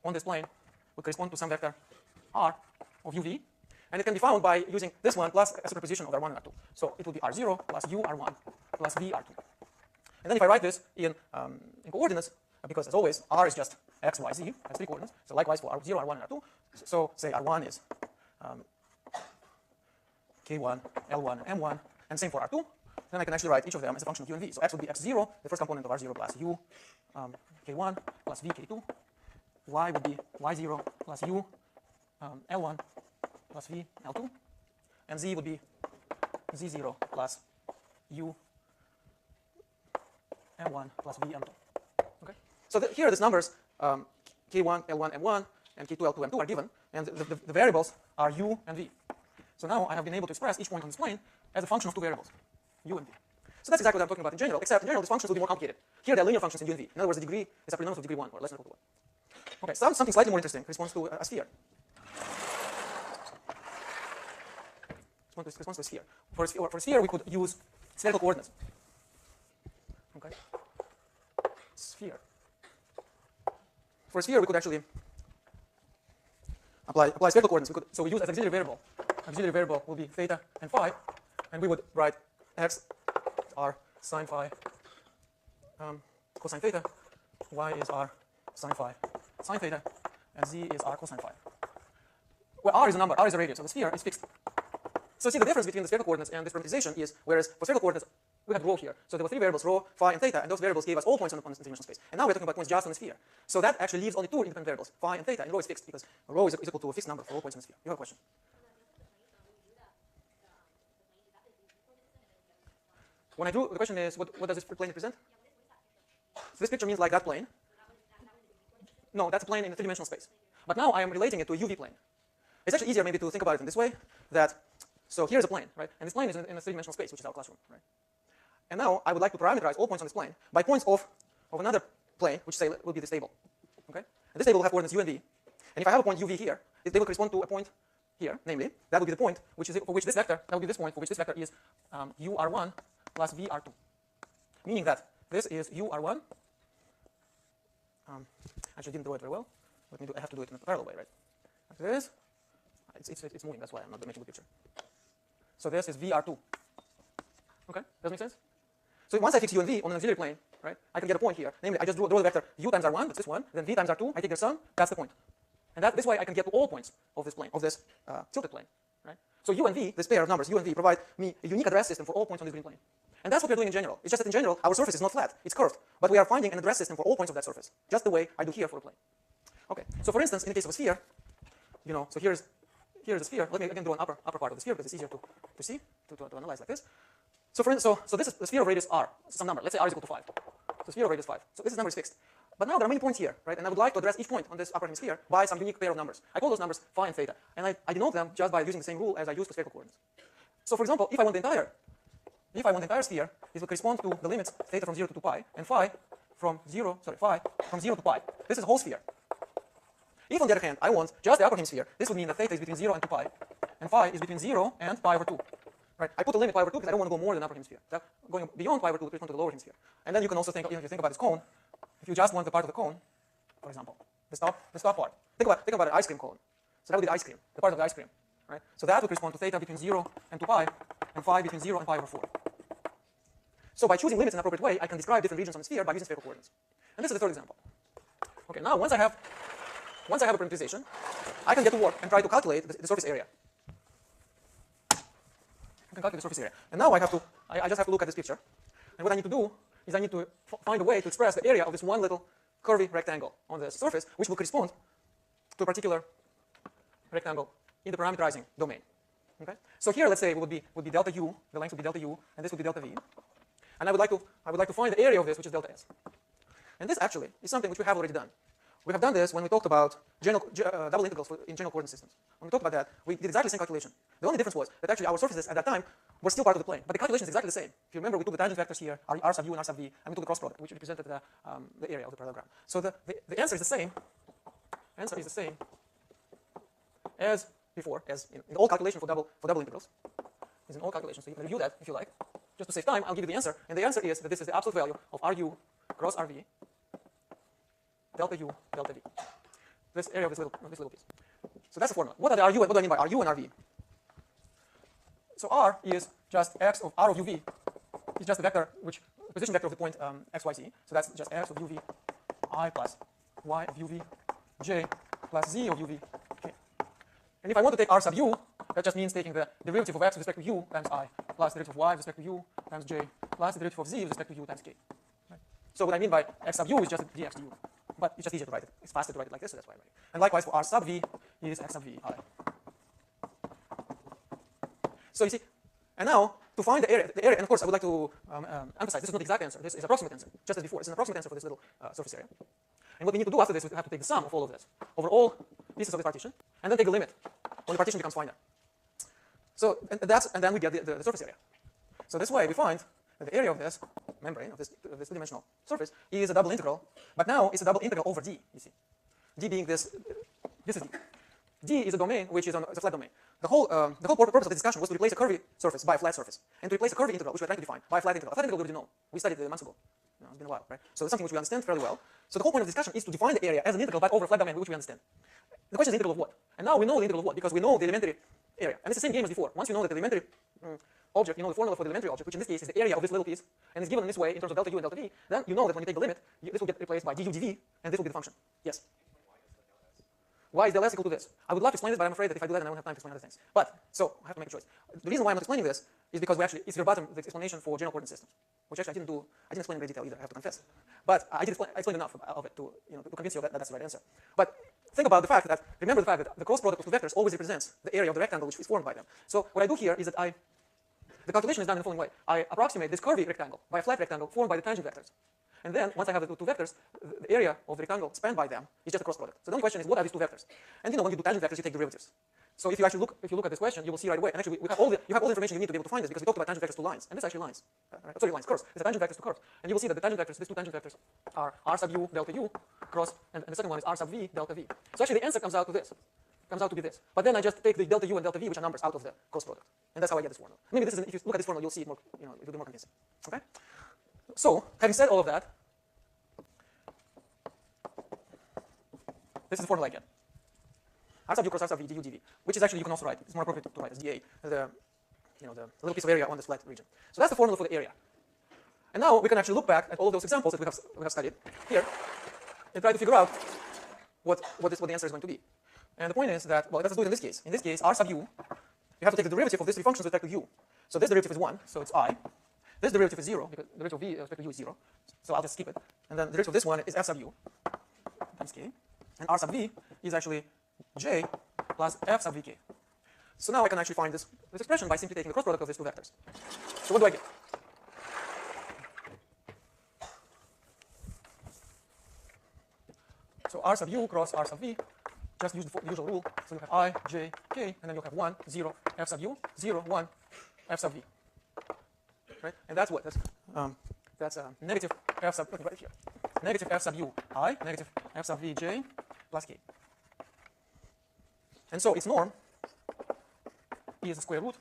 on this plane would correspond to some vector r of uv, and it can be found by using this one plus a superposition of r1 and r2. So it would be r0 plus u r1 plus v r2. And then if I write this in coordinates, because as always r is just x, y, z, has 3 coordinates, so likewise for r0, r1, and r2, so say r1 is k1, l1, and m1, and same for r2, then I can actually write each of them as a function of u and v. So x would be x0, the first component of r0 plus u k1 plus v k2, y would be y0 plus u l1 plus v l2, and z would be z0 plus u m1 plus v m2. Okay? So here these numbers k1, l1, m1, and k2, l2, m2 are given, and the variables are u and v. So now I have been able to express each point on this plane as a function of 2 variables, u and v. So that's exactly what I'm talking about in general, except in general these functions will be more complicated. Here they are linear functions in u and v. In other words, the degree is a polynomial of degree 1 or less than or equal to 1. Okay, something slightly more interesting responds to a sphere. Responds to a sphere. For a sphere, we could use spherical coordinates. Okay. Sphere. For a sphere, we could actually apply spherical coordinates. So we use as auxiliary variable. Auxiliary variable will be theta and phi, and we would write x r sine phi cosine theta, y is r sine phi sine theta, and z is r cosine phi. Well, r is a number, r is a radius, so the sphere is fixed. So see, the difference between the spherical coordinates and this parameterization is, whereas for spherical coordinates, we had rho here. So there were 3 variables, rho, phi, and theta, and those variables gave us all points on the three-dimensional space. And now we're talking about points just on the sphere. So that actually leaves only 2 independent variables, phi and theta, and rho is fixed because rho is equal to a fixed number for all points on the sphere. You have a question? When I drew, the question is, what does this plane represent? So this picture means like that plane. No, that's a plane in a 3-dimensional space. But now I am relating it to a UV plane. It's actually easier maybe to think about it in this way, that, so here's a plane, right? And this plane is in a 3-dimensional space, which is our classroom, right? And now I would like to parameterize all points on this plane by points of another plane, which say will be this table, okay? And this table will have coordinates u and v. And if I have a point uv here, they will correspond to a point here, namely, that will be the point which is for which this vector, that will be this point for which this vector is ur1 plus vr2. Meaning that this is ur1. Actually, I didn't draw it very well. I have to do it in a parallel way, right? Like this. It's moving, that's why I'm not making a good picture. So this is vr2. Okay, does that make sense? So once I fix u and v on an auxiliary plane, right, I can get a point here. Namely, I just draw the vector u times r1, that's this one, then v times r2, I take their sum, that's the point. And this way I can get to all points of this plane, of this tilted plane, right? So u and v, this pair of numbers, u and v, provide me a unique address system for all points on this green plane. And that's what we're doing in general. It's just that in general, our surface is not flat, it's curved. But we are finding an address system for all points of that surface, just the way I do here for a plane. Okay, so for instance, in the case of a sphere, you know, so here's a sphere. Let me again draw an upper part of the sphere because it's easier to see, to analyze like this. So so this is the sphere of radius r, some number. Let's say r is equal to 5. So sphere of radius 5. So this number is fixed. But now there are many points here, right? And I would like to address each point on this upper hemisphere by some unique pair of numbers. I call those numbers phi and theta. And I denote them just by using the same rule as I use for spherical coordinates. So for example, if I want the entire sphere, this will correspond to the limits theta from 0 to 2 pi and phi from 0 to pi. This is a whole sphere. If on the other hand, I want just the upper hemisphere, this would mean that theta is between 0 and 2 pi, and phi is between 0 and pi over 2. Right? I put a limit pi over 2 because I don't want to go more than upper hemisphere. That going beyond pi over 2 will correspond to the lower hemisphere. And then you can also think, if you think about this cone, if you just want the part of the cone, for example, the top part. Think about an ice cream cone. So that would be the ice cream, the part of the ice cream. Right? So that would correspond to theta between 0 and 2 pi, and phi between 0 and pi over 4. So by choosing limits in an appropriate way, I can describe different regions on the sphere by using spherical coordinates. And this is the third example. Okay, now once I have a parameterization, I can get to work and try to calculate the surface area. I can calculate the surface area. And now I just have to look at this picture. And what I need to do is I need to find a way to express the area of this one little curvy rectangle on the surface, which will correspond to a particular rectangle in the parameterizing domain. Okay? So here, let's say, it would be delta u, the length would be delta u, and this would be delta v. And I would like to find the area of this, which is delta s. And this actually is something which we have already done. We have done this when we talked about double integrals in general coordinate systems. When we talked about that, we did exactly the same calculation. The only difference was that actually our surfaces at that time were still part of the plane, but the calculation is exactly the same. If you remember, we took the tangent vectors here, r sub u and r sub v, and we took the cross product, which represented the area of the parallelogram. So the answer is the same. Answer is the same as before, as in all calculations for double integrals. Is in all calculations. So you can review that if you like. Just to save time, I'll give you the answer, and the answer is that this is the absolute value of ru cross rv delta u delta v. this area of this little piece. So that's the formula. What are the RU? What do I mean by RU and RV? So R is just x of R of UV. It's just the vector, which position vector of the point x, y, z. So that's just x of UV I plus y of UV j plus z of UV k. And if I want to take R sub u, that just means taking the derivative of x with respect to u times I plus the derivative of y with respect to u times j plus the derivative of z with respect to u times k. Right? So what I mean by x sub u is just dx du. But it's just easier to write it. It's faster to write it like this, so that's why I write it. And likewise for R sub v is x sub v I. So you see, and now to find the area, and of course I would like to emphasize this is not the exact answer. This is approximate answer, just as before. It's an approximate answer for this little surface area. And what we need to do after this is we have to take the sum of all of this over all pieces of this partition, and then take the limit when the partition becomes finite. So and then we get the surface area. So this way we find that the area of this membrane of this two-dimensional surface is a double integral, but now it's a double integral over d. You see, d being this is d. D is a domain which is it's a flat domain. The whole purpose of the discussion was to replace a curvy surface by a flat surface, and to replace a curvy integral, which we're trying to define, by a flat integral. A flat integral we already know. We studied it months ago. It's been a while, right? So it's something which we understand fairly well. So the whole point of the discussion is to define the area as an integral but over a flat domain which we understand. The question is integral of what? And now we know the integral of what because we know the elementary area. And it's the same game as before. Once you know that the elementary object, you know the formula for the elementary object, which in this case is the area of this little piece, and is given in this way in terms of delta u and delta v, then you know that when you take the limit, this will get replaced by du dv, and this will be the function. Yes? Why is del S equal to this? I would love to explain this, but I'm afraid that if I do that, then I won't have time to explain other things. But, so, I have to make a choice. The reason why I'm not explaining this is because it's verbatim the explanation for general coordinate systems, which actually I didn't explain in great detail either, I have to confess. But I explained enough of it to convince you that that's the right answer. But think about the fact that, remember the fact that the cross product of two vectors always represents the area of the rectangle which is formed by them. So what I do here is that the calculation is done in the following way. I approximate this curvy rectangle by a flat rectangle formed by the tangent vectors. And then, once I have the two vectors, the area of the rectangle spanned by them is just a cross product. So the only question is, what are these two vectors? And when you do tangent vectors, you take derivatives. So if you actually look at this question, you will see right away. And actually, you have all the information you need to be able to find this because we talked about tangent vectors to lines, and this is actually lines. Sorry, lines, curves. It's a tangent vectors to curves. And you will see that the tangent vectors, these two tangent vectors, are r sub u delta u cross, and the second one is r sub v delta v. So actually, the answer comes out to this. Comes out to be this. But then I just take the delta u and delta v, which are numbers, out of the cross product, and that's how I get this formula. Maybe this is, if you look at this formula, you'll see it more. It will be more convincing. Okay. So having said all of that. This is the formula I get. R sub u cross R sub v du dv, which is actually, you can also write, it's more appropriate to write as dA, the little piece of area on this flat region. So that's the formula for the area. And now we can actually look back at all of those examples that we have studied here and try to figure out what the answer is going to be. And the point is that, well, let's do it in this case. In this case, R sub u, you have to take the derivative of these three functions with respect to u. So this derivative is 1, so it's I. This derivative is 0, because the derivative of v with respect to u is 0. So I'll just skip it. And then the derivative of this one is f sub u times k. And R sub v is actually j plus f sub vk. So now I can actually find this expression by simply taking the cross product of these two vectors. So what do I get? So R sub u cross R sub v, just use the usual rule. So you have I, j, k, and then you'll have 1, 0, f sub u, 0, 1, f sub v. Right? And that's what? That's negative f sub, right here. Negative f sub u I, negative f sub v j, plus k. And so its norm is the square root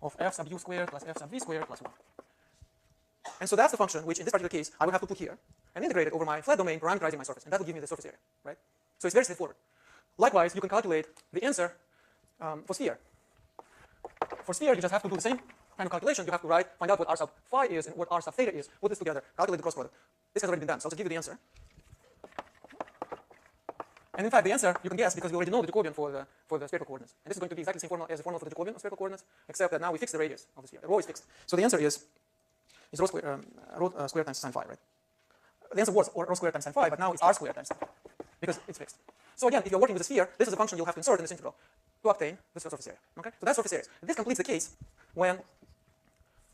of f sub u squared plus f sub v squared plus 1. And so that's the function which, in this particular case, I would have to put here and integrate it over my flat domain parameterizing my surface. And that will give me the surface area, right? So it's very straightforward. Likewise, you can calculate the answer for sphere. For sphere, you just have to do the same kind of calculation. You have to find out what r sub phi is and what r sub theta is, put this together, calculate the cross product. This has already been done, so I'll just give you the answer. And in fact, the answer you can guess because we already know the Jacobian for the spherical coordinates. And this is going to be exactly the same formula as the formula for the Jacobian of spherical coordinates, except that now we fix the radius of the sphere. The rho is fixed. So the answer is rho squared times sine phi, right? The answer was rho squared times sine phi, but now it's r squared times sine phi because it's fixed. So again, if you're working with a sphere, this is a function you'll have to insert in this integral to obtain this surface area. Okay? So that's surface area. This completes the case when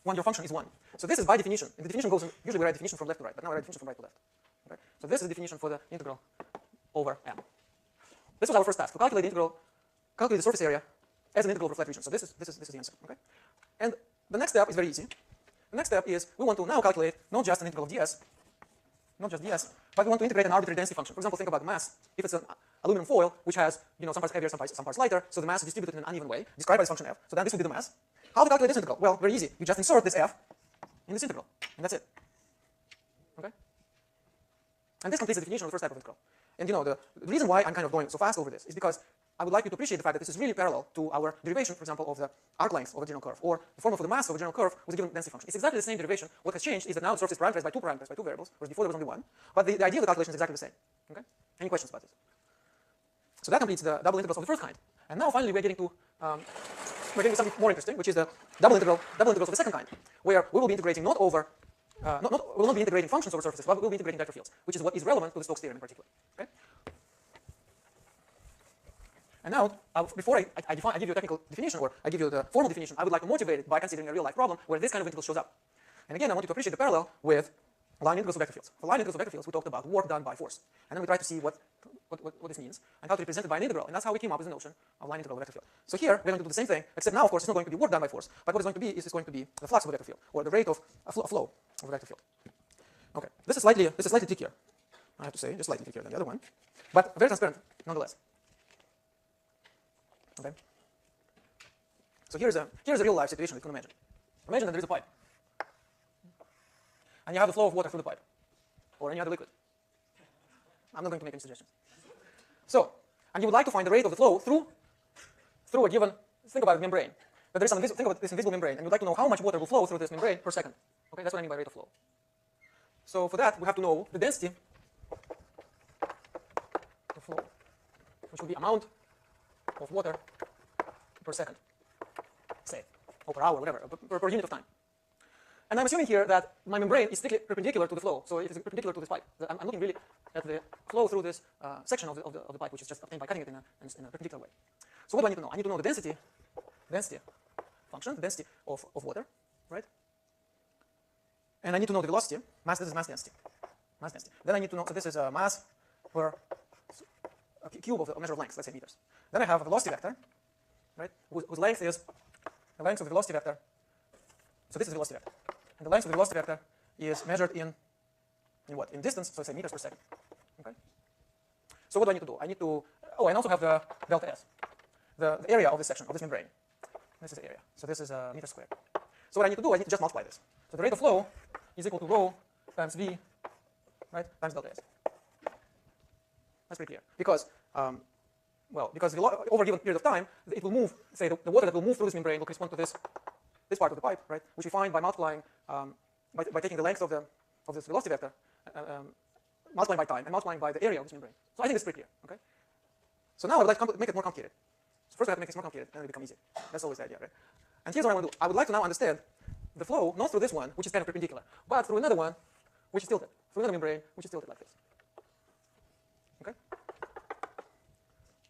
your function is 1. So this is by definition. And the definition goes, usually we write definition from left to right, but now we write definition from right to left. Okay? So this is the definition for the integral over M. This was our first task, to calculate the surface area as an integral over flat region. So this is the answer. Okay? And the next step is very easy. The next step is we want to now calculate not just an integral of ds, not just ds, but we want to integrate an arbitrary density function. For example, think about the mass. If it's an aluminum foil, which has some parts heavier, some parts lighter, so the mass is distributed in an uneven way, described by this function f. So then this will be the mass. How to calculate this integral? Well, very easy. You just insert this f in this integral, and that's it. Okay? And this completes the definition of the first type of integral. And the reason why I'm kind of going so fast over this is because I would like you to appreciate the fact that this is really parallel to our derivation, for example, of the arc length of a general curve, or the formula for the mass of a general curve with a given density function. It's exactly the same derivation. What has changed is that now the surface is parameterized by two variables, whereas before there was only one. But the idea of the calculation is exactly the same. Okay? Any questions about this? So that completes the double integrals of the first kind. And now finally we're getting to something more interesting, which is the double integrals of the second kind, where we will be integrating not over we will not be integrating functions over surfaces, but we will be integrating vector fields, which is what is relevant to the Stokes theorem in particular. Okay? And now, before I give you a technical definition, or I give you the formal definition, I would like to motivate it by considering a real-life problem where this kind of integral shows up. And again, I want you to appreciate the parallel with line integrals of vector fields. For line integrals of vector fields, we talked about work done by force. And then we tried to see what this means, and how to represent it by an integral. And that's how we came up with the notion of line integral of a vector field. So here, we're going to do the same thing, except now, of course, it's not going to be work done by force, but what it's going to be is it's going to be the flux of a vector field, or the rate of a flow of a vector field. Okay, this is slightly trickier, I have to say, just slightly trickier than the other one, but very transparent nonetheless. Okay. So here's a real life situation that you can imagine. Imagine that there is a pipe, and you have the flow of water through the pipe, or any other liquid. I'm not going to make any suggestions. So, and you would like to find the rate of the flow through a given. Think about a membrane. That there is think about this invisible membrane, and you'd like to know how much water will flow through this membrane per second. Okay, that's what I mean by rate of flow. So for that, we have to know the density of flow, which will be amount of water per second, say, or per hour, whatever, per unit of time. And I'm assuming here that my membrane is strictly perpendicular to the flow, so it is perpendicular to this pipe. I'm looking really at the flow through this section of the pipe, which is just obtained by cutting it in a perpendicular way. So what do I need to know? I need to know the density function, the density of water, right? And I need to know the velocity. Mass, this is mass density. Mass density. Then I need to know, so this is mass per a cube of a measure of length, let's say meters. Then I have a velocity vector, right, whose length is the length of the velocity vector. So this is the velocity vector. And the length of the velocity vector is measured in what? In distance, so say meters per second. Okay? So what do I need to do? I need to, I also have the delta S, the area of this section, of this membrane. This is the area. So this is a meter squared. So what I need to do, I need to just multiply this. So the rate of flow is equal to rho times V, right, times delta S. That's pretty clear. Because, because over a given period of time, it will move, say, the water that will move through this membrane will correspond to this part of the pipe, right, which we find by multiplying, by taking the length of this velocity vector, multiplying by time, and multiplying by the area of this membrane. So I think it's pretty clear, okay? So now I would like to make it more complicated. So first I have to make this more complicated, and then it will become easy. That's always the idea, right? And here's what I want to do. I would like to now understand the flow, not through this one, which is kind of perpendicular, but through another one, which is tilted, through another membrane, which is tilted like this. Okay?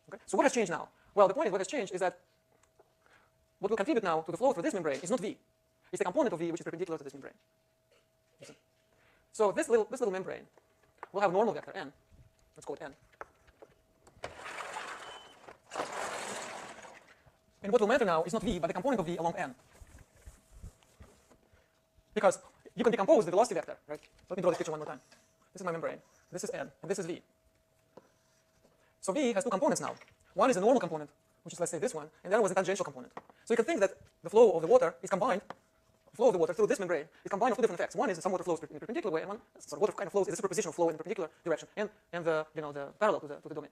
Okay? So what has changed now? Well, the point is what has changed is that what will contribute now to the flow through this membrane is not V. It's the component of V which is perpendicular to this membrane. So this little membrane will have a normal vector n. Let's call it n. And what will matter now is not V, but the component of V along n. Because you can decompose the velocity vector, right? Let me draw this picture one more time. This is my membrane. This is n, and this is V. So V has two components now. One is the normal component, which is, let's say, this one, and the other was the tangential component. So you can think that the flow of the water is combined, the flow of the water through this membrane is combined of two different effects. One is some water flows in a perpendicular way, and one sort of water kind of flows is a superposition of flow in the perpendicular direction, and the parallel to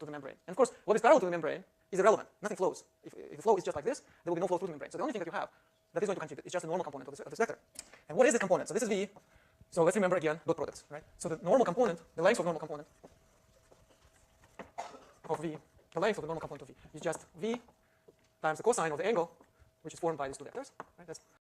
the membrane. And of course, what is parallel to the membrane is irrelevant. Nothing flows. If the flow is just like this, there will be no flow through the membrane. So the only thing that you have that is going to contribute is just the normal component of this vector. And what is the component? So this is V. So let's remember again dot products, right? So the normal component, the length of normal component of V, the length of the normal component of V is just V times the cosine of the angle, which is formed by these two vectors. Right? That's